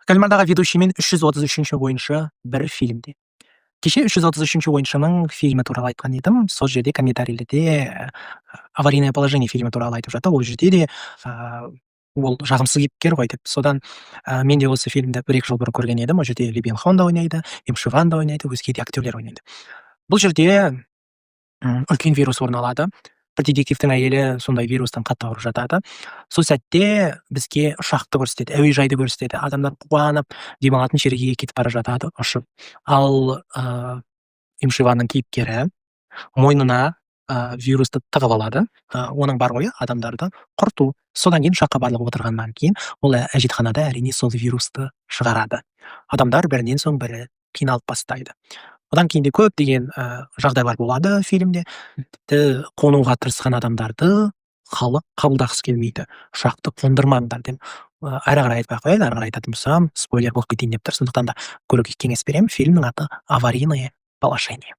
Кальмардағы ведущиймен 333 ойыншы бір фильмде. Кеше 333 ойыншының фильмі туралы айтқан едім. Сол жерде комментарийлерде аварийное положение фильмі туралы айтып жатты. Ол жерде де ол жағымсыз кейіпкер ғой деп. Содан мен де осы фильмді 1-2 жыл бұрын көрген едім. Ол жерде Ли Бен Хон да ойнайды, Им Ши Ван да ойнайды, өзге де актерлер ойнайды. Бұл жерде үлкен вирус орын алады. Бір детективтің әйелі сондай вирустан қатты ауырып жатады. Сол сәтте бізге ұшақты көрсетеді, әуежайды көрсетеді. Адамдар қуанып, демалатын жерге кетіп бара жатады, ұшып. Ал Им Ши Ванның кейіпкері мойнына вирусты тығып алады. Оның бар ойы адамдарды құрту. Содан кейін ұшаққа барлығы отырғаннан кейін ол әжетханада әрине сол вирусты шығарады. Адамдар бірінен соң бірі қиналып бастайды. Одан кейін де көптеген жағдайлар болады фильмде. Тіпті қонуға тырысқан адамдарды халық қабылдағысы келмейді. Ұшақты қондырмаңдар деп. Әрі қарай айтпай ақ қояйын, әрі қарай айтатын болсам, спойлер болып кетейін деп тұр. Сондықтан да көруге кеңес беремін. Фильмнің аты «Аварийное положение».